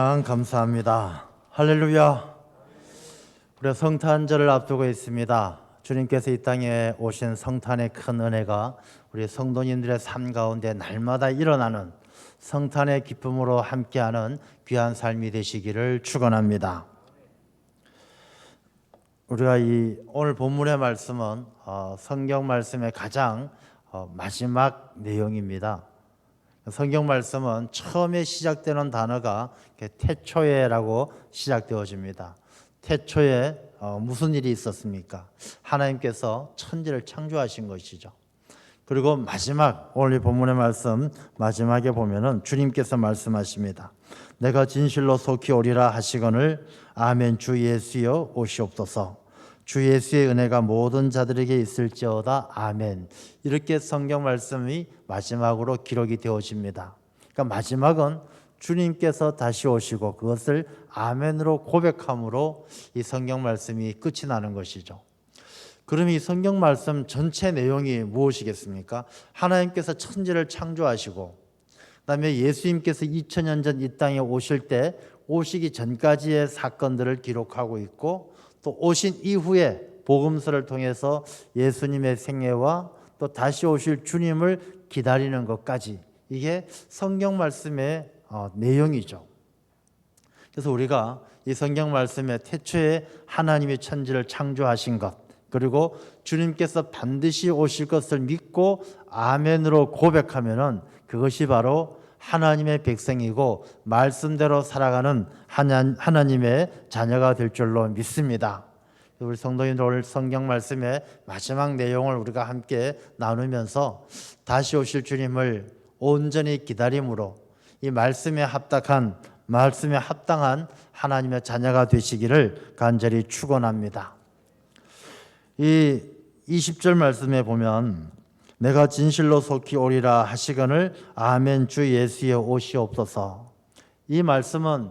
감사합니다. 할렐루야. 우리가 성탄절을 앞두고 있습니다. 주님께서 이 땅에 오신 성탄의 큰 은혜가 우리 성도님들의 삶 가운데 날마다 일어나는 성탄의 기쁨으로 함께하는 귀한 삶이 되시기를 축원합니다. 우리가 오늘 본문의 말씀은 성경 말씀의 가장 마지막 내용입니다. 성경 말씀은 처음에 시작되는 단어가 태초에라고 시작되어집니다. 태초에 무슨 일이 있었습니까? 하나님께서 천지를 창조하신 것이죠. 그리고 오늘 본문의 말씀 마지막에 보면은 주님께서 말씀하십니다. 내가 진실로 속히 오리라 하시거늘 아멘. 주 예수여 오시옵소서. 주 예수의 은혜가 모든 자들에게 있을지어다. 아멘. 이렇게 성경 말씀이 마지막으로 기록이 되어집니다. 그러니까 마지막은 주님께서 다시 오시고 그것을 아멘으로 고백함으로 이 성경 말씀이 끝이 나는 것이죠. 그럼 이 성경 말씀 전체 내용이 무엇이겠습니까? 하나님께서 천지를 창조하시고 그다음에 예수님께서 2000년 전 이 땅에 오실 때 오시기 전까지의 사건들을 기록하고 있고 또 오신 이후에 복음서를 통해서 예수님의 생애와 또 다시 오실 주님을 기다리는 것까지 이게 성경 말씀의 내용이죠. 그래서 우리가 이 성경 말씀의 태초에 하나님이 천지를 창조하신 것 그리고 주님께서 반드시 오실 것을 믿고 아멘으로 고백하면은 그것이 바로 하나님의 백성이고 말씀대로 살아가는 하나님의 자녀가 될 줄로 믿습니다. 우리 성도님들 오늘 성경 말씀의 마지막 내용을 우리가 함께 나누면서 다시 오실 주님을 온전히 기다림으로 이 말씀에 합당한 하나님의 자녀가 되시기를 간절히 축원합니다. 이 20절 말씀에 보면 내가 진실로 속히 오리라 하시거늘 아멘. 주 예수의 오시옵소서. 이 말씀은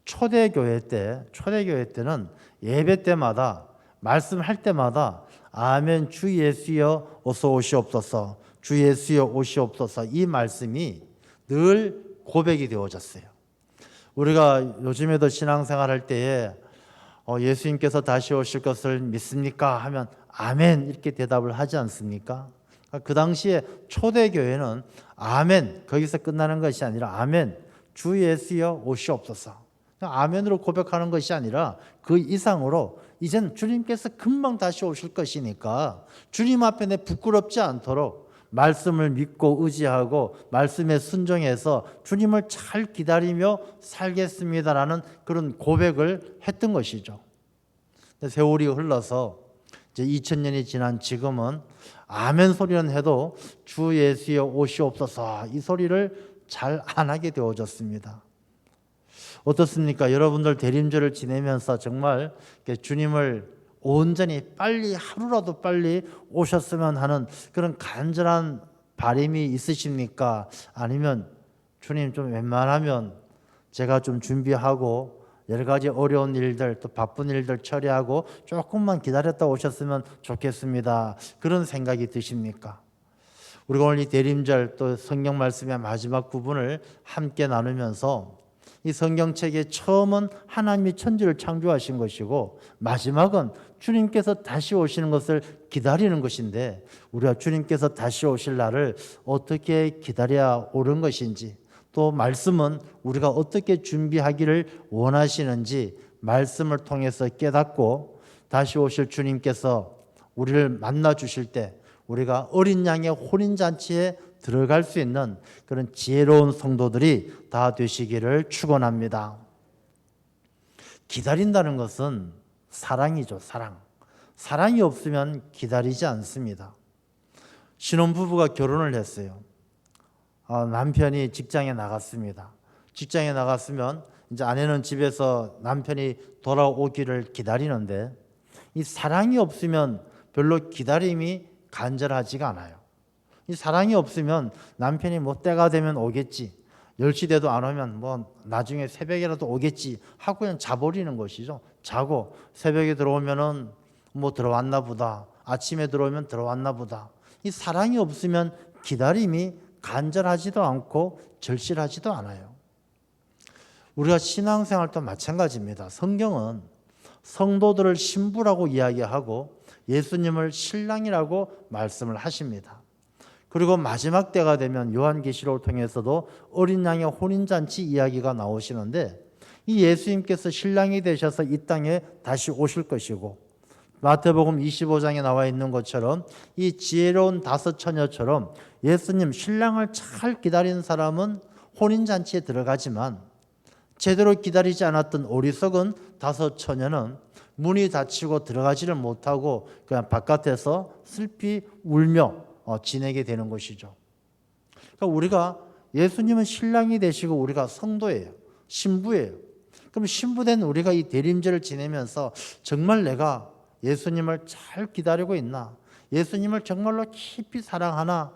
초대교회 때는 예배 때마다 말씀할 때마다 아멘. 주 예수여 어서 오시옵소서. 주 예수여 오시옵소서. 이 말씀이 늘 고백이 되어졌어요. 우리가 요즘에도 신앙생활 할 때에 예수님께서 다시 오실 것을 믿습니까? 하면 아멘 이렇게 대답을 하지 않습니까? 그 당시에 초대교회는 아멘 거기서 끝나는 것이 아니라 아멘 주 예수여 오시옵소서. 아멘으로 고백하는 것이 아니라 그 이상으로 이젠 주님께서 금방 다시 오실 것이니까 주님 앞에 내 부끄럽지 않도록 말씀을 믿고 의지하고 말씀에 순종해서 주님을 잘 기다리며 살겠습니다라는 그런 고백을 했던 것이죠. 세월이 흘러서 이제 2000년이 지난 지금은 아멘 소리는 해도 주 예수여 오시옵소서 이 소리를 잘 안 하게 되어졌습니다. 어떻습니까? 여러분들 대림절을 지내면서 정말 주님을 온전히 빨리 하루라도 빨리 오셨으면 하는 그런 간절한 바람이 있으십니까? 아니면 주님 좀 웬만하면 제가 좀 준비하고 여러 가지 어려운 일들 또 바쁜 일들 처리하고 조금만 기다렸다 오셨으면 좋겠습니다. 그런 생각이 드십니까? 우리가 오늘 이 대림절 또 성경 말씀의 마지막 부분을 함께 나누면서 이 성경책의 처음은 하나님이 천지를 창조하신 것이고 마지막은 주님께서 다시 오시는 것을 기다리는 것인데 우리가 주님께서 다시 오실 날을 어떻게 기다려야 옳은 것인지 또 말씀은 우리가 어떻게 준비하기를 원하시는지 말씀을 통해서 깨닫고 다시 오실 주님께서 우리를 만나 주실 때 우리가 어린 양의 혼인잔치에 들어갈 수 있는 그런 지혜로운 성도들이 다 되시기를 축원합니다. 기다린다는 것은 사랑이죠. 사랑이 없으면 기다리지 않습니다. 신혼부부가 결혼을 했어요. 남편이 직장에 나갔습니다. 직장에 나갔으면 이제 아내는 집에서 남편이 돌아오기를 기다리는데 이 사랑이 없으면 별로 기다림이 간절하지가 않아요. 이 사랑이 없으면 남편이 때가 되면 오겠지 10시 돼도 안 오면 나중에 새벽이라도 오겠지 하고 그냥 자버리는 것이죠. 자고 새벽에 들어오면은 들어왔나 보다 아침에 들어오면 들어왔나 보다. 이 사랑이 없으면 기다림이 간절하지도 않고 절실하지도 않아요. 우리가 신앙생활도 마찬가지입니다. 성경은 성도들을 신부라고 이야기하고 예수님을 신랑이라고 말씀을 하십니다. 그리고 마지막 때가 되면 요한계시록을 통해서도 어린 양의 혼인잔치 이야기가 나오시는데, 이 예수님께서 신랑이 되셔서 이 땅에 다시 오실 것이고, 마태복음 25장에 나와 있는 것처럼 이 지혜로운 다섯 처녀처럼 예수님 신랑을 잘 기다리는 사람은 혼인잔치에 들어가지만, 제대로 기다리지 않았던 어리석은 다섯 처녀는 문이 닫히고 들어가지를 못하고 그냥 바깥에서 슬피 울며 지내게 되는 것이죠. 그러니까 우리가, 예수님은 신랑이 되시고 우리가 성도예요. 신부예요. 그럼 신부된 우리가 이 대림절을 지내면서 정말 내가 예수님을 잘 기다리고 있나? 예수님을 정말로 깊이 사랑하나?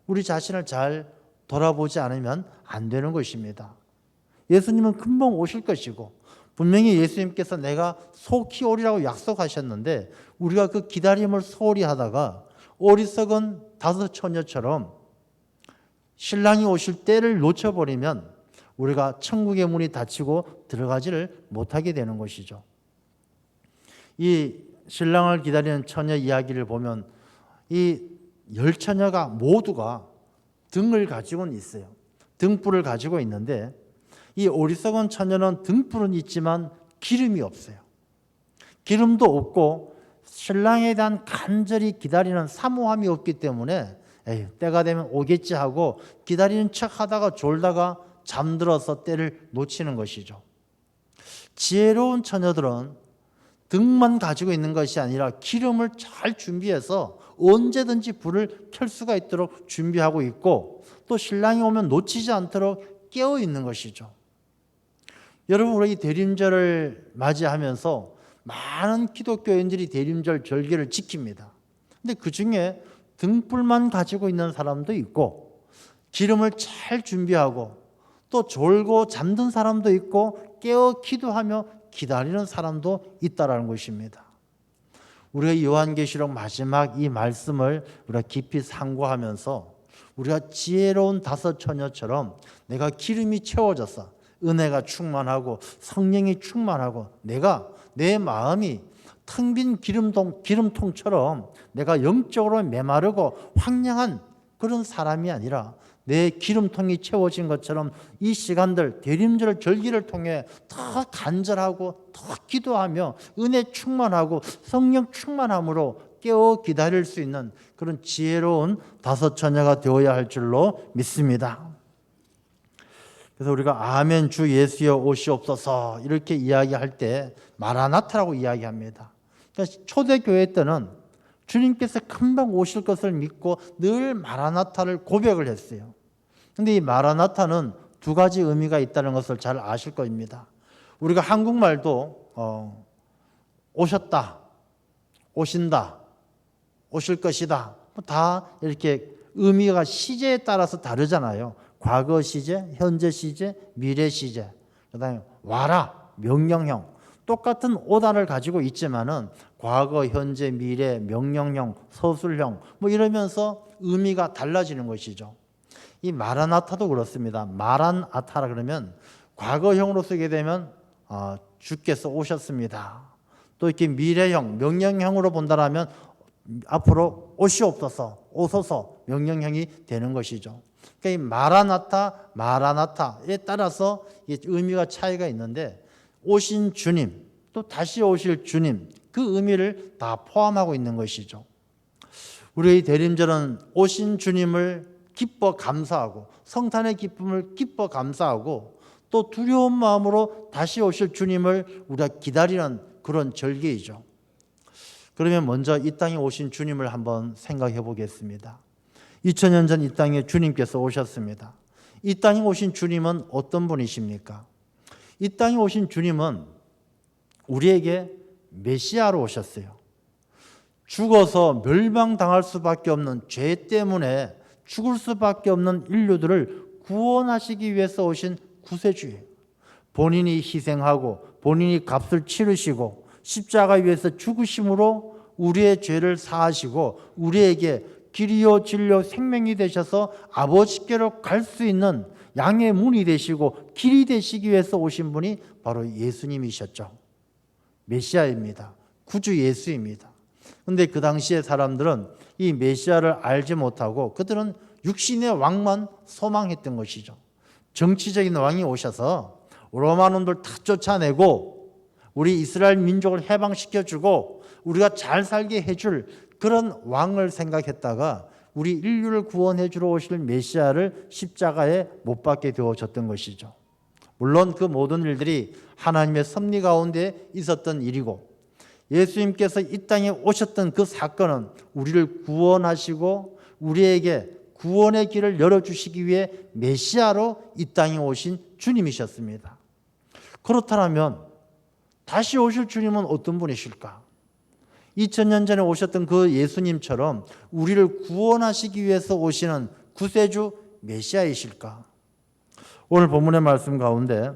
우리 자신을 잘 돌아보지 않으면 안 되는 것입니다. 예수님은 금방 오실 것이고, 분명히 예수님께서 내가 속히 오리라고 약속하셨는데, 우리가 그 기다림을 소홀히 하다가 어리석은 다섯 처녀처럼 신랑이 오실 때를 놓쳐버리면 우리가 천국의 문이 닫히고 들어가지를 못하게 되는 것이죠. 이 신랑을 기다리는 처녀 이야기를 보면 이 열 처녀가 모두가 등을 가지고는 있어요. 등불을 가지고 있는데, 이 어리석은 처녀는 등불은 있지만 기름이 없어요. 기름도 없고 신랑에 대한 간절히 기다리는 사모함이 없기 때문에 에이, 때가 되면 오겠지 하고 기다리는 척 하다가 졸다가 잠들어서 때를 놓치는 것이죠. 지혜로운 처녀들은 등만 가지고 있는 것이 아니라 기름을 잘 준비해서 언제든지 불을 켤 수가 있도록 준비하고 있고, 또 신랑이 오면 놓치지 않도록 깨어 있는 것이죠. 여러분, 우리 대림절을 맞이하면서 많은 기독교인들이 대림절 절기를 지킵니다. 근데 그 중에 등불만 가지고 있는 사람도 있고, 기름을 잘 준비하고, 또 졸고 잠든 사람도 있고, 깨어 기도하며 기다리는 사람도 있다라는 것입니다. 우리가 요한계시록 마지막 이 말씀을 우리가 깊이 상고하면서 우리가 지혜로운 다섯 처녀처럼 내가 기름이 채워져서 은혜가 충만하고 성령이 충만하고 내가 내 마음이 텅 빈 기름통처럼 내가 영적으로 메마르고 황량한 그런 사람이 아니라 내 기름통이 채워진 것처럼 이 시간들 대림절 절기를 통해 더 간절하고 더 기도하며 은혜 충만하고 성령 충만함으로 깨어 기다릴 수 있는 그런 지혜로운 다섯 처녀가 되어야 할 줄로 믿습니다. 그래서 우리가 아멘 주 예수여 오시옵소서 이렇게 이야기할 때 마라나타라고 이야기합니다. 그러니까 초대교회 때는 주님께서 금방 오실 것을 믿고 늘 마라나타를 고백을 했어요. 그런데 이 마라나타는 두 가지 의미가 있다는 것을 잘 아실 겁니다. 우리가 한국말도 오셨다, 오신다, 오실 것이다 다 이렇게 의미가 시제에 따라서 다르잖아요. 과거 시제, 현재 시제, 미래 시제, 그다음에 와라, 명령형. 똑같은 오다를 가지고 있지만은 과거, 현재, 미래, 명령형, 서술형 뭐 이러면서 의미가 달라지는 것이죠. 이 마라나타도 그렇습니다. 마란아타라 그러면 과거형으로 쓰게 되면 주께서 오셨습니다. 또 이렇게 미래형, 명령형으로 본다라면 앞으로 오시옵소서, 오소서 명령형이 되는 것이죠. 그러니까 이 마라나타, 마라나타에 따라서 의미가 차이가 있는데 오신 주님, 또 다시 오실 주님 그 의미를 다 포함하고 있는 것이죠. 우리의 대림절은 오신 주님을 기뻐 감사하고 성탄의 기쁨을 기뻐 감사하고 또 두려운 마음으로 다시 오실 주님을 우리가 기다리는 그런 절기이죠. 그러면 먼저 이 땅에 오신 주님을 한번 생각해 보겠습니다. 2000년 전 이 땅에 주님께서 오셨습니다. 이 땅에 오신 주님은 어떤 분이십니까? 이 땅에 오신 주님은 우리에게 메시아로 오셨어요. 죽어서 멸망당할 수밖에 없는 죄 때문에 죽을 수밖에 없는 인류들을 구원하시기 위해서 오신 구세주예요. 본인이 희생하고 본인이 값을 치르시고 십자가 위에서 죽으심으로 우리의 죄를 사하시고 우리에게 길이요 진리요 생명이 되셔서 아버지께로 갈 수 있는 양의 문이 되시고 길이 되시기 위해서 오신 분이 바로 예수님이셨죠. 메시아입니다. 구주 예수입니다. 그런데 그 당시에 사람들은 이 메시아를 알지 못하고 그들은 육신의 왕만 소망했던 것이죠. 정치적인 왕이 오셔서 로마 놈들 다 쫓아내고 우리 이스라엘 민족을 해방시켜주고 우리가 잘 살게 해줄 그런 왕을 생각했다가 우리 인류를 구원해 주러 오실 메시아를 십자가에 못 박게 되어졌던 것이죠. 물론 그 모든 일들이 하나님의 섭리 가운데 있었던 일이고 예수님께서 이 땅에 오셨던 그 사건은 우리를 구원하시고 우리에게 구원의 길을 열어주시기 위해 메시아로 이 땅에 오신 주님이셨습니다. 그렇다면 다시 오실 주님은 어떤 분이실까? 2000년 전에 오셨던 그 예수님처럼 우리를 구원하시기 위해서 오시는 구세주 메시아이실까? 오늘 본문의 말씀 가운데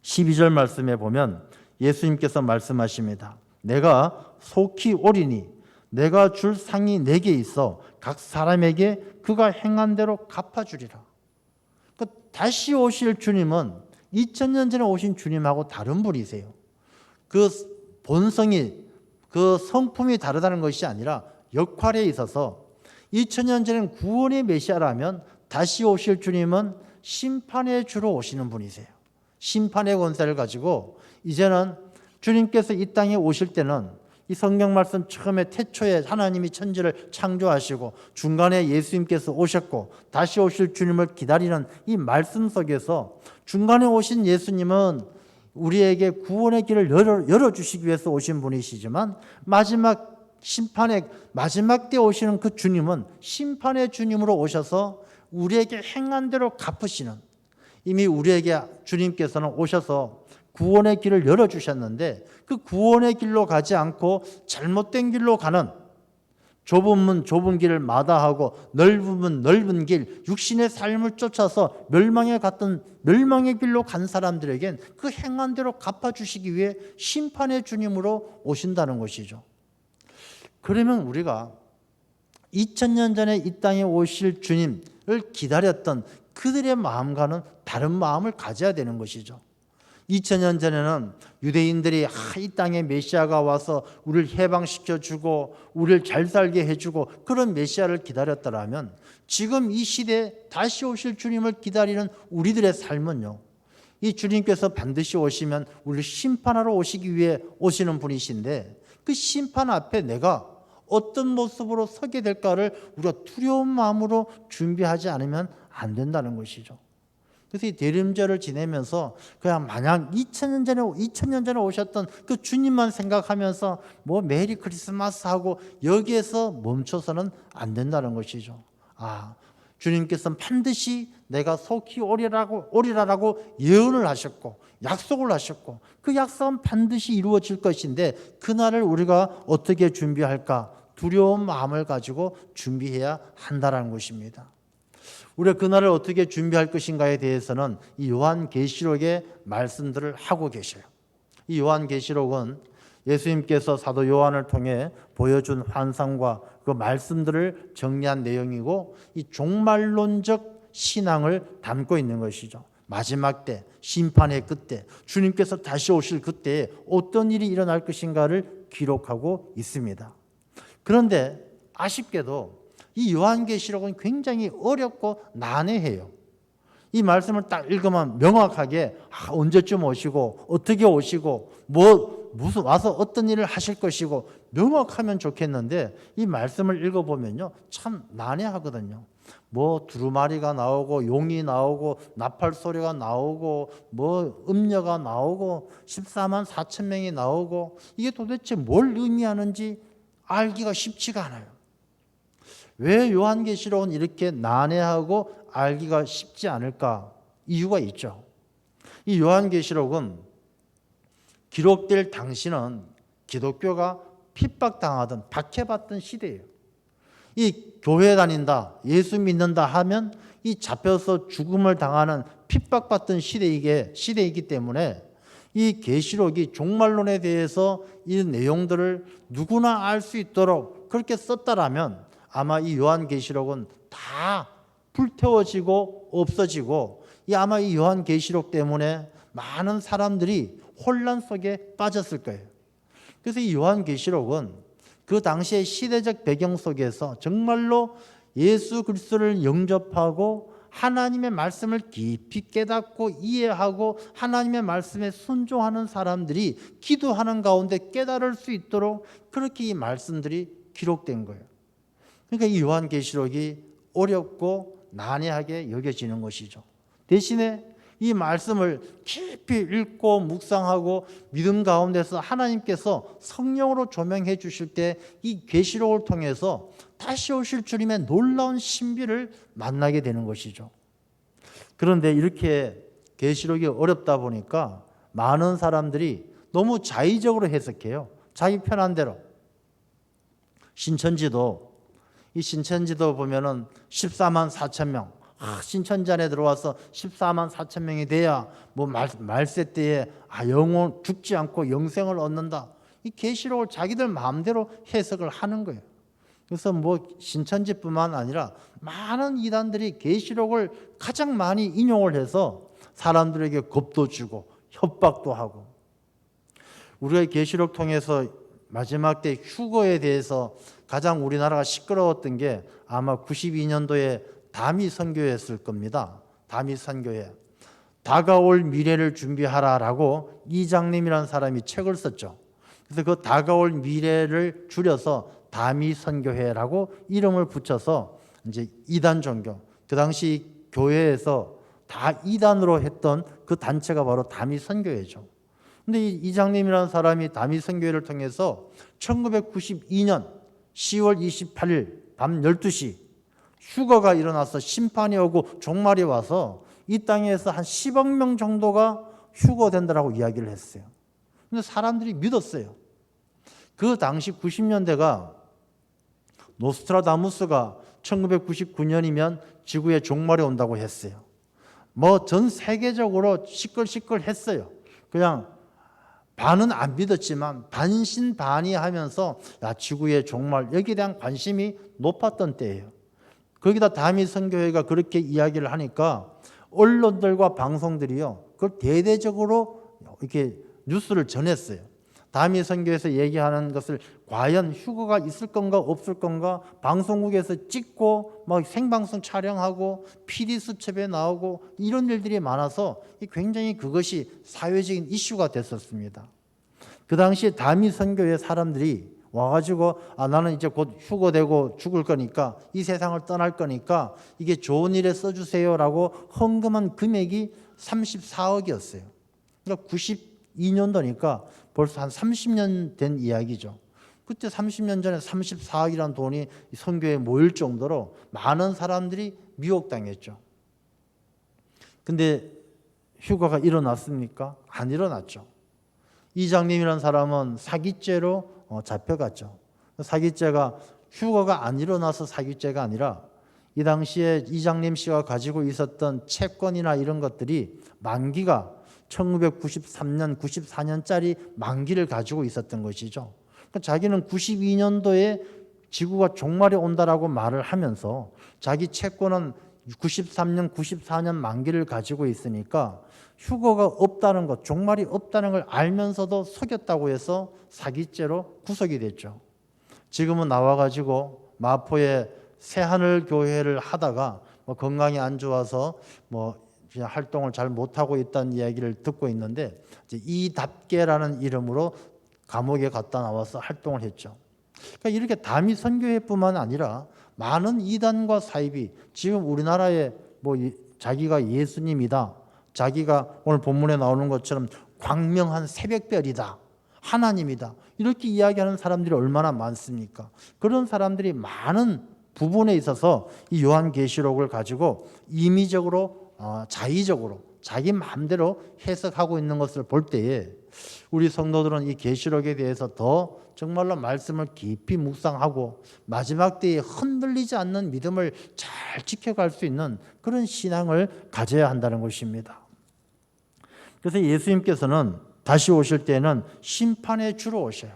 12절 말씀에 보면 예수님께서 말씀하십니다. 내가 속히 오리니 내가 줄 상이 내게 있어 각 사람에게 그가 행한 대로 갚아주리라. 다시 오실 주님은 2000년 전에 오신 주님하고 다른 분이세요. 그 본성이 그 성품이 다르다는 것이 아니라 역할에 있어서 2000년 전에는 구원의 메시아라면 다시 오실 주님은 심판의 주로 오시는 분이세요. 심판의 권세를 가지고 이제는 주님께서 이 땅에 오실 때는 이 성경 말씀 처음에 태초에 하나님이 천지를 창조하시고 중간에 예수님께서 오셨고 다시 오실 주님을 기다리는 이 말씀 속에서 중간에 오신 예수님은 우리에게 구원의 길을 열어주시기 위해서 오신 분이시지만 마지막 심판의 마지막 때 오시는 그 주님은 심판의 주님으로 오셔서 우리에게 행한 대로 갚으시는, 이미 우리에게 주님께서는 오셔서 구원의 길을 열어주셨는데 그 구원의 길로 가지 않고 잘못된 길로 가는, 좁은 문 좁은 길을 마다하고 넓은 문 넓은 길, 육신의 삶을 쫓아서 멸망에 갔던 멸망의 길로 간 사람들에겐 그 행한 대로 갚아주시기 위해 심판의 주님으로 오신다는 것이죠. 그러면 우리가 2000년 전에 이 땅에 오실 주님을 기다렸던 그들의 마음과는 다른 마음을 가져야 되는 것이죠. 2000년 전에는 유대인들이 이 땅에 메시아가 와서 우리를 해방시켜주고 우리를 잘 살게 해주고 그런 메시아를 기다렸더라면 지금 이 시대에 다시 오실 주님을 기다리는 우리들의 삶은요, 이 주님께서 반드시 오시면 우리를 심판하러 오시기 위해 오시는 분이신데 그 심판 앞에 내가 어떤 모습으로 서게 될까를 우리가 두려운 마음으로 준비하지 않으면 안 된다는 것이죠. 그래서 이 대림절을 지내면서 그냥 마냥 2000년 전에 오셨던 그 주님만 생각하면서 뭐 메리 크리스마스 하고 여기에서 멈춰서는 안 된다는 것이죠. 주님께서는 반드시 내가 속히 오리라라고 예언을 하셨고 약속을 하셨고 그 약속은 반드시 이루어질 것인데 그날을 우리가 어떻게 준비할까? 두려운 마음을 가지고 준비해야 한다는 것입니다. 우리가 그날을 어떻게 준비할 것인가에 대해서는 이 요한계시록의 말씀들을 하고 계셔요. 이 요한계시록은 예수님께서 사도 요한을 통해 보여준 환상과 그 말씀들을 정리한 내용이고 이 종말론적 신앙을 담고 있는 것이죠. 마지막 때, 심판의 그때, 주님께서 다시 오실 그때에 어떤 일이 일어날 것인가를 기록하고 있습니다. 그런데 아쉽게도 이 요한계시록은 굉장히 어렵고 난해해요. 이 말씀을 딱 읽으면 명확하게 언제쯤 오시고 어떻게 오시고 무슨 와서 어떤 일을 하실 것이고 명확하면 좋겠는데 이 말씀을 읽어보면요 참 난해하거든요. 두루마리가 나오고 용이 나오고 나팔 소리가 나오고 음녀가 나오고 14만 4천 명이 나오고 이게 도대체 뭘 의미하는지 알기가 쉽지가 않아요. 왜 요한계시록은 이렇게 난해하고 알기가 쉽지 않을까? 이유가 있죠. 이 요한계시록은 기록될 당시는 기독교가 핍박당하던 박해받던 시대예요. 이 교회 다닌다, 예수 믿는다 하면 이 잡혀서 죽음을 당하는 핍박받던 시대이기 때문에 이 계시록이 종말론에 대해서 이 내용들을 누구나 알 수 있도록 그렇게 썼다라면 아마 이 요한계시록은 다 불태워지고 없어지고 아마 이 요한계시록 때문에 많은 사람들이 혼란 속에 빠졌을 거예요. 그래서 이 요한계시록은 그 당시의 시대적 배경 속에서 정말로 예수 그리스도를 영접하고 하나님의 말씀을 깊이 깨닫고 이해하고 하나님의 말씀에 순종하는 사람들이 기도하는 가운데 깨달을 수 있도록 그렇게 이 말씀들이 기록된 거예요. 그러니까 이 요한계시록이 어렵고 난해하게 여겨지는 것이죠. 대신에 이 말씀을 깊이 읽고 묵상하고 믿음 가운데서 하나님께서 성령으로 조명해 주실 때 이 계시록을 통해서 다시 오실 주님의 놀라운 신비를 만나게 되는 것이죠. 그런데 이렇게 계시록이 어렵다 보니까 많은 사람들이 너무 자의적으로 해석해요. 자기 편한 대로. 신천지도 보면은 14만 4천 명. 신천지 안에 들어와서 14만 4천 명이 돼야 뭐 말세 때에 영원 죽지 않고 영생을 얻는다. 이 계시록을 자기들 마음대로 해석을 하는 거예요. 그래서 뭐 신천지뿐만 아니라 많은 이단들이 계시록을 가장 많이 인용을 해서 사람들에게 겁도 주고 협박도 하고. 우리가 계시록 통해서 마지막 때 휴거에 대해서 가장 우리나라가 시끄러웠던 게 아마 92년도에 다미 선교회였을 겁니다. 다미 선교회. 다가올 미래를 준비하라라고 이장님이라는 사람이 책을 썼죠. 그래서 그 다가올 미래를 줄여서 다미 선교회라고 이름을 붙여서 이제 이단 종교. 그 당시 교회에서 다 이단으로 했던 그 단체가 바로 다미 선교회죠. 근데 이 이장님이라는 사람이 다미 선교회를 통해서 1992년 10월 28일 밤 12시 휴거가 일어나서 심판이 오고 종말이 와서 이 땅에서 한 10억 명 정도가 휴거된다라고 이야기를 했어요. 근데 사람들이 믿었어요. 그 당시 90년대가 노스트라다무스가 1999년이면 지구에 종말이 온다고 했어요. 뭐 전 세계적으로 시끌시끌했어요. 그냥 반은 안 믿었지만 반신반의하면서 지구의 종말 여기에 대한 관심이 높았던 때예요. 거기다 다미 선교회가 그렇게 이야기를 하니까 언론들과 방송들이요 그걸 대대적으로 이렇게 뉴스를 전했어요. 다미 선교에서 얘기하는 것을 과연 휴거가 있을 건가 없을 건가 방송국에서 찍고 막 생방송 촬영하고 PD 수첩에 나오고 이런 일들이 많아서 굉장히 그것이 사회적인 이슈가 됐었습니다. 그 당시에 다미 선교의 사람들이 와가지고 나는 이제 곧 휴거되고 죽을 거니까 이 세상을 떠날 거니까 이게 좋은 일에 써주세요라고 헌금한 금액이 34억이었어요. 그러니까 92년도니까 벌써 한 30년 된 이야기죠. 그때 30년 전에 34억이라는 돈이 선교에 모일 정도로 많은 사람들이 미혹당했죠. 근데 휴거가 일어났습니까? 안 일어났죠. 이장님이라는 사람은 사기죄로 잡혀갔죠. 사기죄가 휴거가 안 일어나서 사기죄가 아니라 이 당시에 이장님 씨가 가지고 있었던 채권이나 이런 것들이 만기가 1993년, 94년짜리 만기를 가지고 있었던 것이죠. 그러니까 자기는 92년도에 지구가 종말이 온다라고 말을 하면서 자기 채권은 93년, 94년 만기를 가지고 있으니까 휴거가 없다는 것, 종말이 없다는 걸 알면서도 속였다고 해서 사기죄로 구속이 됐죠. 지금은 나와가지고 마포에 새하늘 교회를 하다가 건강이 안 좋아서 그냥 활동을 잘 못하고 있다는 이야기를 듣고 있는데 이답게라는 이름으로 감옥에 갔다 나와서 활동을 했죠. 그러니까 이렇게 다미 선교회뿐만 아니라 많은 이단과 사입이 지금 우리나라에 자기가 예수님이다, 자기가 오늘 본문에 나오는 것처럼 광명한 새벽별이다, 하나님이다 이렇게 이야기하는 사람들이 얼마나 많습니까? 그런 사람들이 많은 부분에 있어서 이 요한계시록을 가지고 임의적으로 자의적으로 자기 마음대로 해석하고 있는 것을 볼 때에 우리 성도들은 이 계시록에 대해서 더 정말로 말씀을 깊이 묵상하고 마지막 때에 흔들리지 않는 믿음을 잘 지켜갈 수 있는 그런 신앙을 가져야 한다는 것입니다. 그래서 예수님께서는 다시 오실 때는 심판의 주로 오셔요.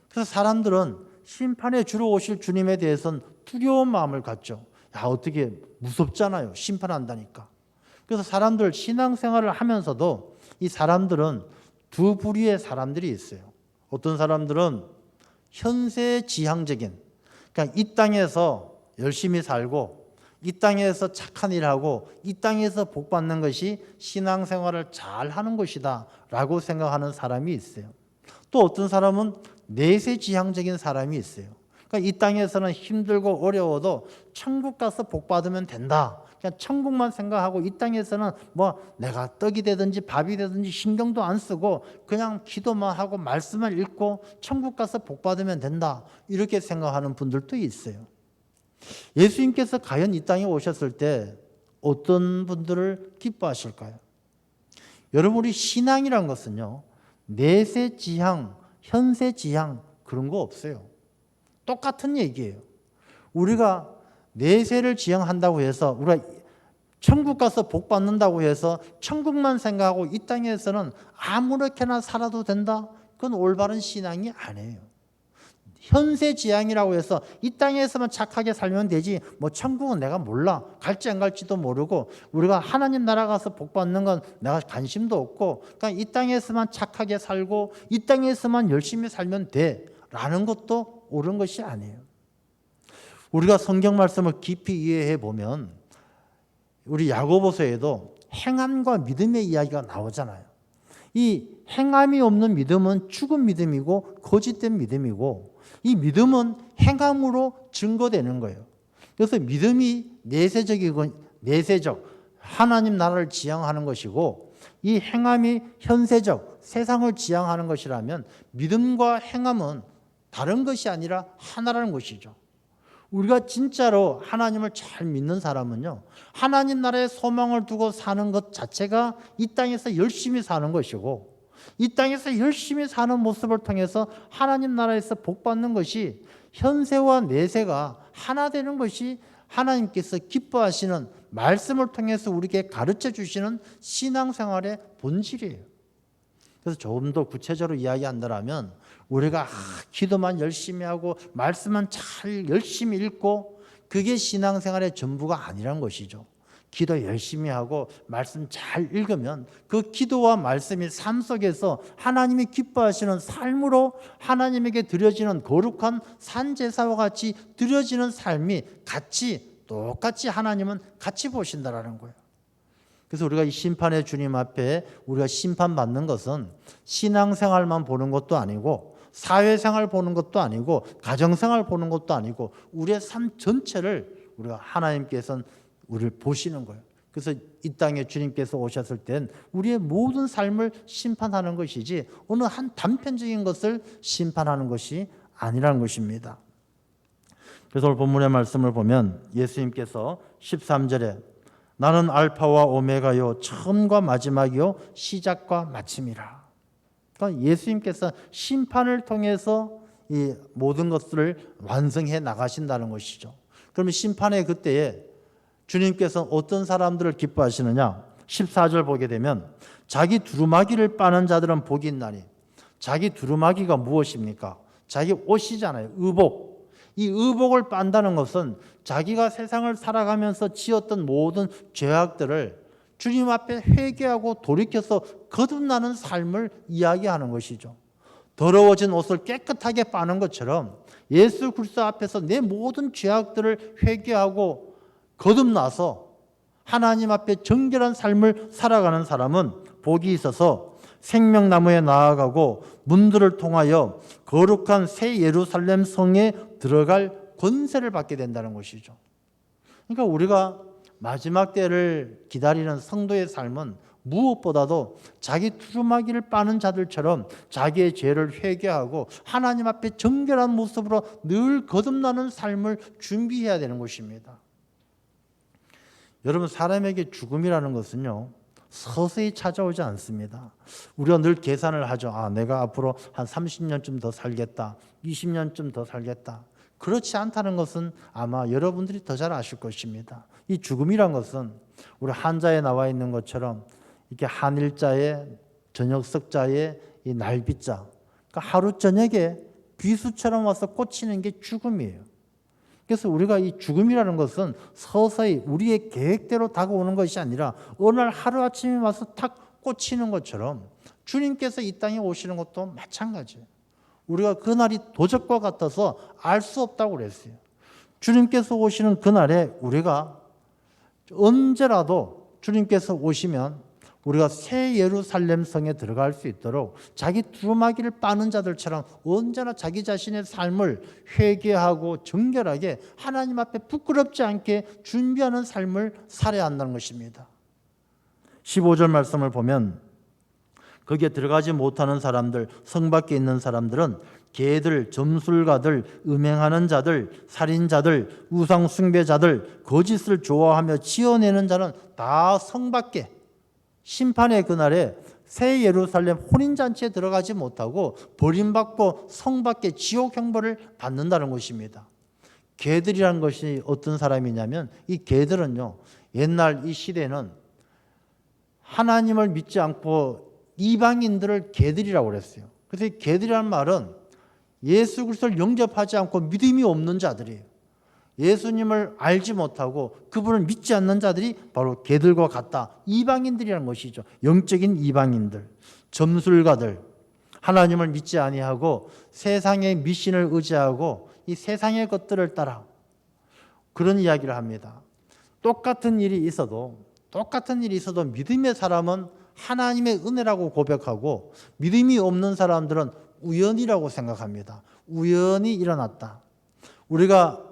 그래서 사람들은 심판의 주로 오실 주님에 대해서는 두려운 마음을 갖죠. 야, 어떻게 무섭잖아요. 심판한다니까. 그래서 사람들 신앙생활을 하면서도 이 사람들은 두 부류의 사람들이 있어요. 어떤 사람들은 현세지향적인, 그러니까 이 땅에서 열심히 살고 이 땅에서 착한 일하고 이 땅에서 복 받는 것이 신앙생활을 잘 하는 것이다 라고 생각하는 사람이 있어요. 또 어떤 사람은 내세지향적인 사람이 있어요. 그러니까 이 땅에서는 힘들고 어려워도 천국 가서 복 받으면 된다. 그냥 천국만 생각하고 이 땅에서는 뭐 내가 떡이 되든지 밥이 되든지 신경도 안 쓰고 그냥 기도만 하고 말씀을 읽고 천국 가서 복 받으면 된다. 이렇게 생각하는 분들도 있어요. 예수님께서 과연 이 땅에 오셨을 때 어떤 분들을 기뻐하실까요? 여러분, 우리 신앙이란 것은요, 내세지향, 현세지향 그런 거 없어요. 똑같은 얘기예요. 우리가 내세를 지향한다고 해서 우리가 천국 가서 복 받는다고 해서 천국만 생각하고 이 땅에서는 아무렇게나 살아도 된다? 그건 올바른 신앙이 아니에요. 현세지향이라고 해서 이 땅에서만 착하게 살면 되지 뭐 천국은 내가 몰라, 갈지 안 갈지도 모르고 우리가 하나님 나라 가서 복 받는 건 내가 관심도 없고 그냥 이 땅에서만 착하게 살고 이 땅에서만 열심히 살면 돼 라는 것도 옳은 것이 아니에요. 우리가 성경 말씀을 깊이 이해해 보면 우리 야고보서에도 행함과 믿음의 이야기가 나오잖아요. 이 행함이 없는 믿음은 죽은 믿음이고 거짓된 믿음이고 이 믿음은 행함으로 증거되는 거예요. 그래서 믿음이 내세적 하나님 나라를 지향하는 것이고 이 행함이 현세적 세상을 지향하는 것이라면 믿음과 행함은 다른 것이 아니라 하나라는 것이죠. 우리가 진짜로 하나님을 잘 믿는 사람은요, 하나님 나라에 소망을 두고 사는 것 자체가 이 땅에서 열심히 사는 것이고 이 땅에서 열심히 사는 모습을 통해서 하나님 나라에서 복 받는 것이 현세와 내세가 하나 되는 것이 하나님께서 기뻐하시는 말씀을 통해서 우리에게 가르쳐 주시는 신앙생활의 본질이에요. 그래서 조금 더 구체적으로 이야기한다면 우리가 기도만 열심히 하고 말씀만 잘 열심히 읽고 그게 신앙생활의 전부가 아니란 것이죠. 기도 열심히 하고 말씀 잘 읽으면 그 기도와 말씀이 삶 속에서 하나님이 기뻐하시는 삶으로 하나님에게 드려지는 거룩한 산제사와 같이 드려지는 삶이 똑같이 하나님은 같이 보신다라는 거예요. 그래서 우리가 이 심판의 주님 앞에 우리가 심판받는 것은 신앙생활만 보는 것도 아니고 사회생활 보는 것도 아니고 가정생활 보는 것도 아니고 우리의 삶 전체를 우리가 하나님께서는 우리를 보시는 거예요. 그래서 이 땅에 주님께서 오셨을 땐 우리의 모든 삶을 심판하는 것이지 어느 한 단편적인 것을 심판하는 것이 아니라는 것입니다. 그래서 오늘 본문의 말씀을 보면 예수님께서 13절에 나는 알파와 오메가요 처음과 마지막이요 시작과 마침이라. 그러니까 예수님께서 심판을 통해서 이 모든 것들을 완성해 나가신다는 것이죠. 그러면 심판의 그때에 주님께서 어떤 사람들을 기뻐하시느냐? 14절 보게 되면 자기 두루마기를 빠는 자들은 복이 있나니. 자기 두루마기가 무엇입니까? 자기 옷이잖아요. 의복. 이 의복을 빤다는 것은 자기가 세상을 살아가면서 지었던 모든 죄악들을 주님 앞에 회개하고 돌이켜서 거듭나는 삶을 이야기하는 것이죠. 더러워진 옷을 깨끗하게 빠는 것처럼 예수 그리스도 앞에서 내 모든 죄악들을 회개하고 거듭나서 하나님 앞에 정결한 삶을 살아가는 사람은 복이 있어서 생명나무에 나아가고 문들을 통하여 거룩한 새 예루살렘 성에 들어갈 권세를 받게 된다는 것이죠. 그러니까 우리가 마지막 때를 기다리는 성도의 삶은 무엇보다도 자기 두루마기를 빠는 자들처럼 자기의 죄를 회개하고 하나님 앞에 정결한 모습으로 늘 거듭나는 삶을 준비해야 되는 것입니다. 여러분, 사람에게 죽음이라는 것은요 서서히 찾아오지 않습니다. 우리가 늘 계산을 하죠. 내가 앞으로 한 30년쯤 더 살겠다, 20년쯤 더 살겠다. 그렇지 않다는 것은 아마 여러분들이 더 잘 아실 것입니다. 이 죽음이란 것은 우리 한자에 나와 있는 것처럼 이렇게 한일자에 저녁 석자에 이 날비자, 그러니까 하루 저녁에 비수처럼 와서 꽂히는 게 죽음이에요. 그래서 우리가 이 죽음이라는 것은 서서히 우리의 계획대로 다가오는 것이 아니라 어느 날 하루아침에 와서 탁 꽂히는 것처럼 주님께서 이 땅에 오시는 것도 마찬가지예요. 우리가 그날이 도적과 같아서 알 수 없다고 그랬어요. 주님께서 오시는 그날에 우리가 언제라도 주님께서 오시면 우리가 새 예루살렘 성에 들어갈 수 있도록 자기 두루마기를 빠는 자들처럼 언제나 자기 자신의 삶을 회개하고 정결하게 하나님 앞에 부끄럽지 않게 준비하는 삶을 살아야 한다는 것입니다. 15절 말씀을 보면 거기에 들어가지 못하는 사람들, 성 밖에 있는 사람들은 개들, 점술가들, 음행하는 자들, 살인자들, 우상 숭배자들, 거짓을 좋아하며 지어내는 자는 다 성 밖에 심판의 그날에 새 예루살렘 혼인잔치에 들어가지 못하고 버림받고 성 밖에 지옥 형벌을 받는다는 것입니다. 개들이라는 것이 어떤 사람이냐면 이 개들은요, 옛날 이 시대는 하나님을 믿지 않고 이방인들을 개들이라고 그랬어요. 그래서 이 개들이라는 말은 예수 그리스도를 영접하지 않고 믿음이 없는 자들이에요. 예수님을 알지 못하고 그분을 믿지 않는 자들이 바로 개들과 같다. 이방인들이라는 것이죠. 영적인 이방인들, 점술가들, 하나님을 믿지 아니하고 세상의 미신을 의지하고 이 세상의 것들을 따라 그런 이야기를 합니다. 똑같은 일이 있어도 믿음의 사람은 하나님의 은혜라고 고백하고 믿음이 없는 사람들은 우연이라고 생각합니다. 우연히 일어났다. 우리가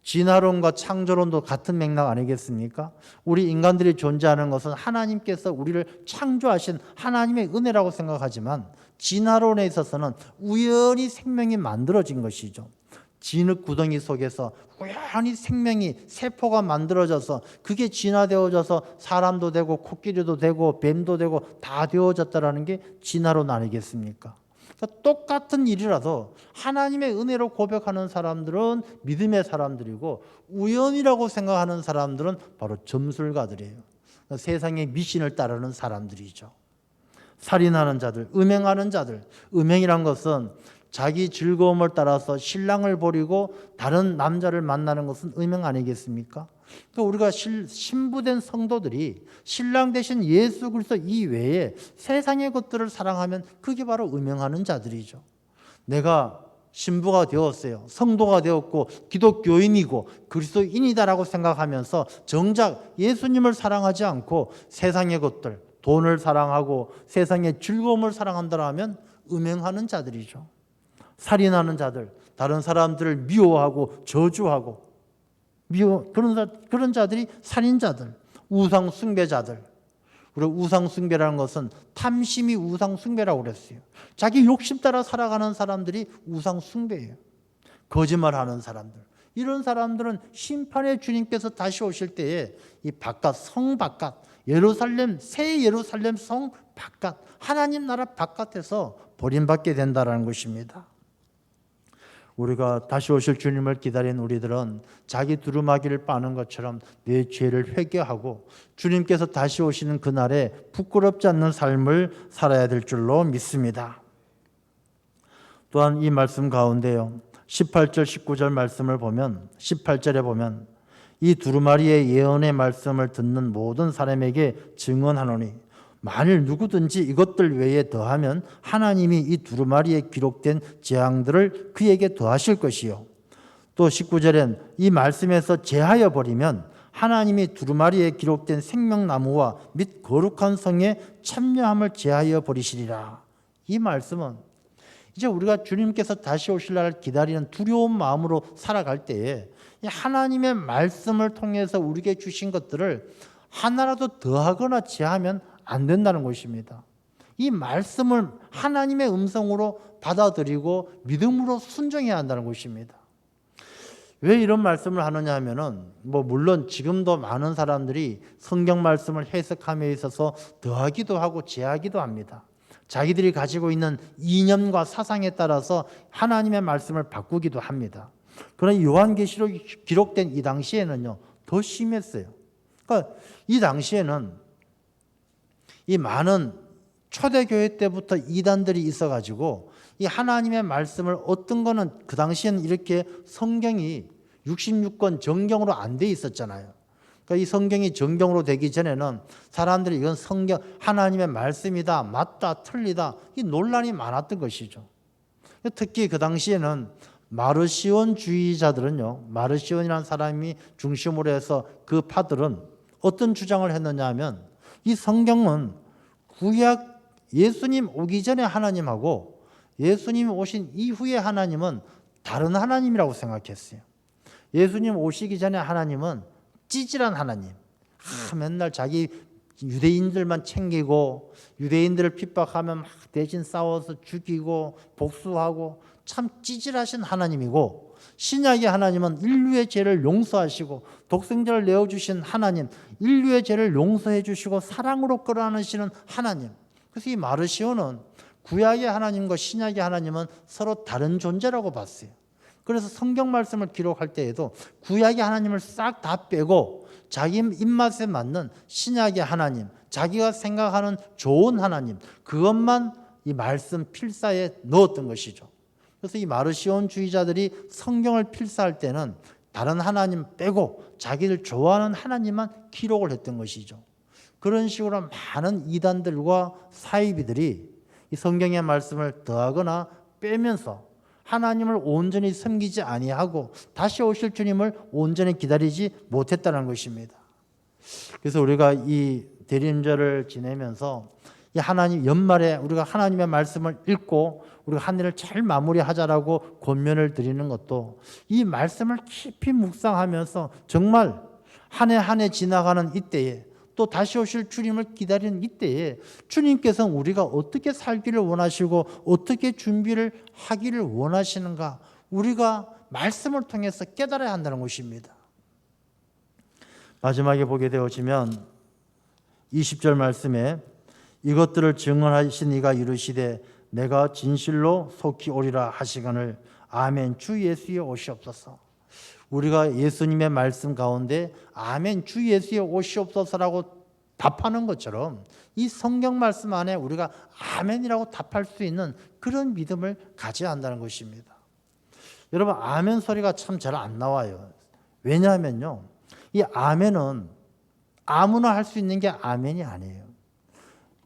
진화론과 창조론도 같은 맥락 아니겠습니까? 우리 인간들이 존재하는 것은 하나님께서 우리를 창조하신 하나님의 은혜라고 생각하지만 진화론에 있어서는 우연히 생명이 만들어진 것이죠. 진흙 구덩이 속에서 우연히 생명이 세포가 만들어져서 그게 진화되어져서 사람도 되고 코끼리도 되고 뱀도 되고 다 되어졌다라는 게 진화론 아니겠습니까? 그러니까 똑같은 일이라도 하나님의 은혜로 고백하는 사람들은 믿음의 사람들이고 우연이라고 생각하는 사람들은 바로 점술가들이에요. 그러니까 세상의 미신을 따르는 사람들이죠. 살인하는 자들, 음행하는 자들. 음행이란 것은 자기 즐거움을 따라서 신랑을 버리고 다른 남자를 만나는 것은 음행 아니겠습니까? 그러니까 우리가 신부된 성도들이 신랑 대신 예수 그리스도 이외에 세상의 것들을 사랑하면 그게 바로 음행하는 자들이죠. 내가 신부가 되었어요. 성도가 되었고 기독교인이고 그리스도인이다라고 생각하면서 정작 예수님을 사랑하지 않고 세상의 것들, 돈을 사랑하고 세상의 즐거움을 사랑한다면 음행하는 자들이죠. 살인하는 자들, 다른 사람들을 미워하고 저주하고 그런 자들이 살인자들, 우상 숭배자들. 그리고 우상 숭배라는 것은 탐심이 우상 숭배라고 그랬어요. 자기 욕심 따라 살아가는 사람들이 우상 숭배예요. 거짓말하는 사람들. 이런 사람들은 심판의 주님께서 다시 오실 때에 이 바깥 성 바깥 예루살렘 새 예루살렘 성 바깥 하나님 나라 바깥에서 버림받게 된다라는 것입니다. 우리가 다시 오실 주님을 기다린 우리들은 자기 두루마기를 빠는 것처럼 내 죄를 회개하고 주님께서 다시 오시는 그날에 부끄럽지 않는 삶을 살아야 될 줄로 믿습니다. 또한 이 말씀 가운데요. 18절 19절 말씀을 보면 18절에 보면 이 두루마리의 예언의 말씀을 듣는 모든 사람에게 증언하노니 만일 누구든지 이것들 외에 더하면 하나님이 이 두루마리에 기록된 재앙들을 그에게 더하실 것이요. 또 19절엔 이 말씀에서 제하여 버리면 하나님이 두루마리에 기록된 생명나무와 및 거룩한 성에 참여함을 제하여 버리시리라. 이 말씀은 이제 우리가 주님께서 다시 오실 날을 기다리는 두려운 마음으로 살아갈 때에 하나님의 말씀을 통해서 우리에게 주신 것들을 하나라도 더하거나 제하면 안 된다는 것입니다. 이 말씀을 하나님의 음성으로 받아들이고 믿음으로 순종해야 한다는 것입니다. 왜 이런 말씀을 하느냐 하면은 물론 지금도 많은 사람들이 성경 말씀을 해석함에 있어서 더하기도 하고 제하기도 합니다. 자기들이 가지고 있는 이념과 사상에 따라서 하나님의 말씀을 바꾸기도 합니다. 그러나 요한계시록이 기록된 이 당시에는요 더 심했어요. 그러니까 이 당시에는 이 많은 초대교회 때부터 이단들이 있어가지고 이 하나님의 말씀을 어떤 거는 그 당시에는 이렇게 성경이 66권 정경으로 안 돼 있었잖아요. 그러니까 이 성경이 정경으로 되기 전에는 사람들이 이건 성경 하나님의 말씀이다, 맞다, 틀리다 이 논란이 많았던 것이죠. 특히 그 당시에는 마르시온주의자들은요, 마르시온이라는 사람이 중심으로 해서 그 파들은 어떤 주장을 했느냐 하면 이 성경은 구약 예수님 오기 전에 하나님하고 예수님 오신 이후의 하나님은 다른 하나님이라고 생각했어요. 예수님 오시기 전에 하나님은 찌질한 하나님, 맨날 자기 유대인들만 챙기고 유대인들을 핍박하면 막 대신 싸워서 죽이고 복수하고 참 찌질하신 하나님이고, 신약의 하나님은 인류의 죄를 용서하시고 독생자를 내어주신 하나님, 인류의 죄를 용서해 주시고 사랑으로 끌어안으시는 하나님. 그래서 이 마르시오는 구약의 하나님과 신약의 하나님은 서로 다른 존재라고 봤어요. 그래서 성경 말씀을 기록할 때에도 구약의 하나님을 싹 다 빼고 자기 입맛에 맞는 신약의 하나님, 자기가 생각하는 좋은 하나님, 그것만 이 말씀 필사에 넣었던 것이죠. 그래서 이 마르시온주의자들이 성경을 필사할 때는 다른 하나님 빼고 자기들 좋아하는 하나님만 기록을 했던 것이죠. 그런 식으로 많은 이단들과 사이비들이 이 성경의 말씀을 더하거나 빼면서 하나님을 온전히 섬기지 아니하고 다시 오실 주님을 온전히 기다리지 못했다는 것입니다. 그래서 우리가 이 대림절을 지내면서 이 하나님 연말에 우리가 하나님의 말씀을 읽고 우리가 한 해를 잘 마무리하자라고 권면을 드리는 것도 이 말씀을 깊이 묵상하면서 정말 한 해 한 해 지나가는 이때에 또 다시 오실 주님을 기다리는 이때에 주님께서는 우리가 어떻게 살기를 원하시고 어떻게 준비를 하기를 원하시는가, 우리가 말씀을 통해서 깨달아야 한다는 것입니다. 마지막에 보게 되어지면 20절 말씀에 이것들을 증언하신 이가 이르시되 내가 진실로 속히 오리라 하시거늘 아멘 주 예수의 오시옵소서. 우리가 예수님의 말씀 가운데 아멘 주 예수의 오시옵소서라고 답하는 것처럼 이 성경 말씀 안에 우리가 아멘이라고 답할 수 있는 그런 믿음을 가져야 한다는 것입니다. 여러분, 아멘 소리가 참 잘 안 나와요. 왜냐하면요, 이 아멘은 아무나 할 수 있는 게 아멘이 아니에요.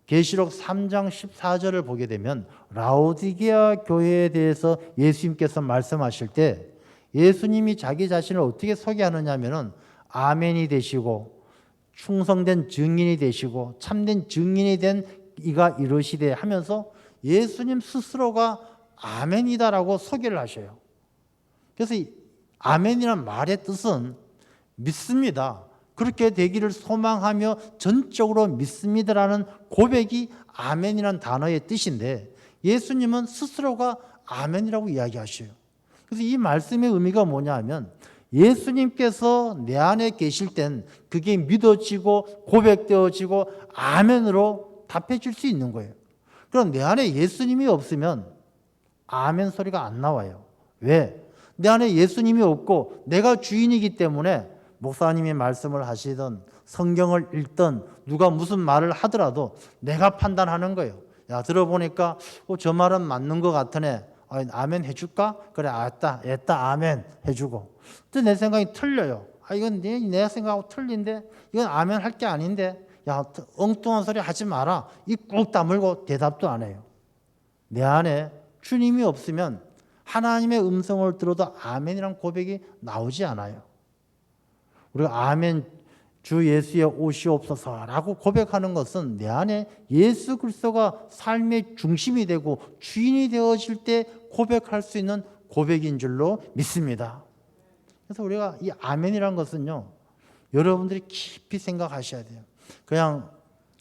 계시록 3장 14절을 보게 되면 라오디게아 교회에 대해서 예수님께서 말씀하실 때 예수님이 자기 자신을 어떻게 소개하느냐 하면은 아멘이 되시고 충성된 증인이 되시고 참된 증인이 된 이가 이르시되 하면서 예수님 스스로가 아멘이다라고 소개를 하셔요. 그래서 이 아멘이라는 말의 뜻은 믿습니다, 그렇게 되기를 소망하며 전적으로 믿습니다라는 고백이 아멘이라는 단어의 뜻인데 예수님은 스스로가 아멘이라고 이야기하셔요. 그래서 이 말씀의 의미가 뭐냐 하면 예수님께서 내 안에 계실 땐 그게 믿어지고 고백되어지고 아멘으로 답해줄 수 있는 거예요. 그럼 내 안에 예수님이 없으면 아멘 소리가 안 나와요. 왜? 내 안에 예수님이 없고 내가 주인이기 때문에 목사님이 말씀을 하시든 성경을 읽든 누가 무슨 말을 하더라도 내가 판단하는 거예요. 야, 들어보니까 저 말은 맞는 것 같으네. 아멘 해줄까? 그래, 알았다, 아멘 해주고. 또 내 생각이 틀려요. 이건 내 생각하고 틀린데 이건 아멘 할 게 아닌데, 야, 엉뚱한 소리 하지 마라. 이 꾹 다물고 대답도 안 해요. 내 안에 주님이 없으면 하나님의 음성을 들어도 아멘이란 고백이 나오지 않아요. 우리가 아멘 주 예수의 오시옵소서라고 고백하는 것은 내 안에 예수 그리스도가 삶의 중심이 되고 주인이 되어질 때 고백할 수 있는 고백인 줄로 믿습니다. 그래서 우리가 이 아멘이라는 것은요, 여러분들이 깊이 생각하셔야 돼요. 그냥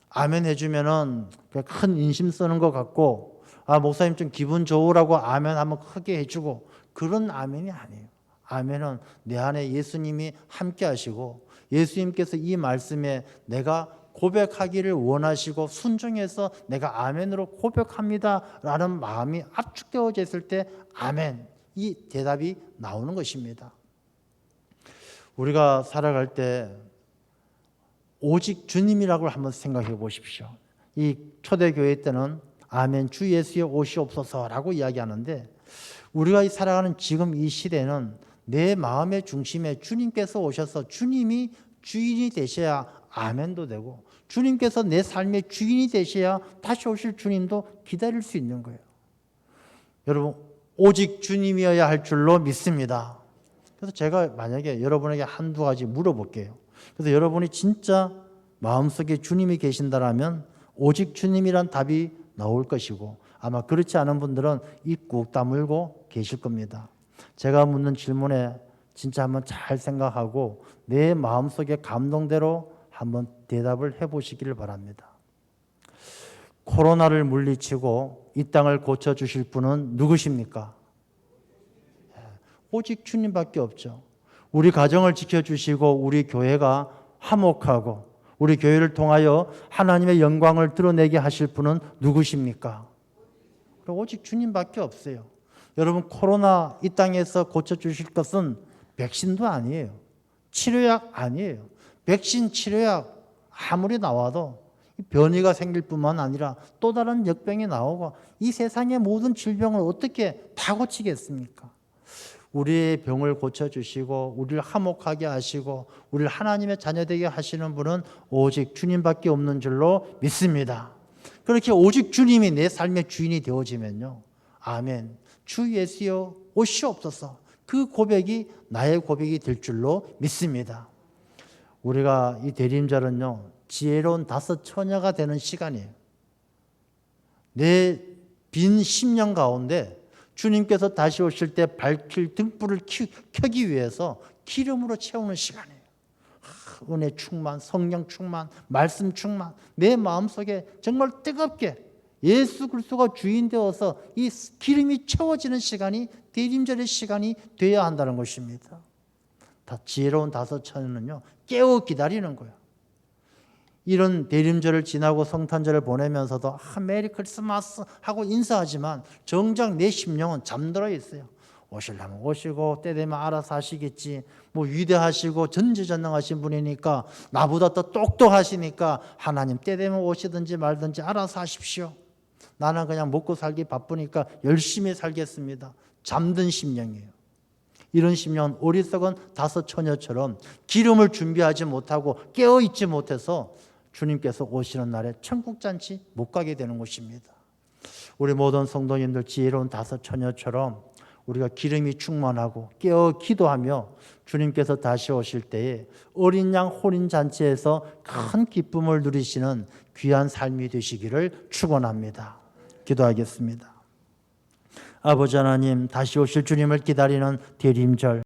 아멘 해주면은 그냥 큰 인심 쓰는 것 같고, 목사님 좀 기분 좋으라고 아멘 한번 크게 해주고, 그런 아멘이 아니에요. 아멘은 내 안에 예수님이 함께 하시고 예수님께서 이 말씀에 내가 고백하기를 원하시고 순종해서 내가 아멘으로 고백합니다라는 마음이 압축되어져 있을 때 아멘, 이 대답이 나오는 것입니다. 우리가 살아갈 때 오직 주님이라고 한번 생각해 보십시오. 이 초대교회 때는 아멘 주 예수의 오시옵소서라고 이야기하는데 우리가 살아가는 지금 이 시대는 내 마음의 중심에 주님께서 오셔서 주님이 주인이 되셔야 아멘도 되고, 주님께서 내 삶의 주인이 되셔야 다시 오실 주님도 기다릴 수 있는 거예요. 여러분, 오직 주님이어야 할 줄로 믿습니다. 그래서 제가 만약에 여러분에게 한두 가지 물어볼게요. 그래서 여러분이 진짜 마음속에 주님이 계신다라면 오직 주님이란 답이 나올 것이고, 아마 그렇지 않은 분들은 입 꾹 다물고 계실 겁니다. 제가 묻는 질문에 진짜 한번 잘 생각하고 내 마음속의 감동대로 한번 대답을 해보시기를 바랍니다. 코로나를 물리치고 이 땅을 고쳐주실 분은 누구십니까? 오직 주님밖에 없죠. 우리 가정을 지켜주시고 우리 교회가 화목하고 우리 교회를 통하여 하나님의 영광을 드러내게 하실 분은 누구십니까? 오직 주님밖에 없어요. 여러분, 코로나 이 땅에서 고쳐주실 것은 백신도 아니에요. 치료약 아니에요. 백신, 치료약 아무리 나와도 변이가 생길 뿐만 아니라 또 다른 역병이 나오고 이 세상의 모든 질병을 어떻게 다 고치겠습니까? 우리의 병을 고쳐주시고 우리를 화목하게 하시고 우리를 하나님의 자녀되게 하시는 분은 오직 주님밖에 없는 줄로 믿습니다. 그렇게 오직 주님이 내 삶의 주인이 되어지면요, 아멘, 주 예수여 오시옵소서, 그 고백이 나의 고백이 될 줄로 믿습니다. 우리가 이 대림절은요, 지혜로운 5 처녀가 되는 시간이에요. 내 빈 10년 가운데 주님께서 다시 오실 때 밝힐 등불을 켜기 위해서 기름으로 채우는 시간이에요. 은혜 충만, 성령 충만, 말씀 충만, 내 마음속에 정말 뜨겁게 예수 그리스도가 주인 되어서 이 기름이 채워지는 시간이 대림절의 시간이 되어야 한다는 것입니다. 다 지혜로운 5 처녀는요, 깨어 기다리는 거예요. 이런 대림절을 지나고 성탄절을 보내면서도 메리 크리스마스 하고 인사하지만 정작 내 심령은 잠들어 있어요. 오시려면 오시고 때 되면 알아서 하시겠지. 뭐 위대하시고 전지전능하신 분이니까, 나보다 더 똑똑하시니까 하나님 때 되면 오시든지 말든지 알아서 하십시오. 나는 그냥 먹고 살기 바쁘니까 열심히 살겠습니다. 잠든 심령이에요. 이런 심령은 어리석은 5 처녀처럼 기름을 준비하지 못하고 깨어있지 못해서 주님께서 오시는 날에 천국잔치 못 가게 되는 것입니다. 우리 모든 성도님들 지혜로운 5 처녀처럼 우리가 기름이 충만하고 깨어 기도하며 주님께서 다시 오실 때에 어린 양 혼인잔치에서 큰 기쁨을 누리시는 귀한 삶이 되시기를 축원합니다. 기도하겠습니다. 아버지 하나님, 다시 오실 주님을 기다리는 대림절,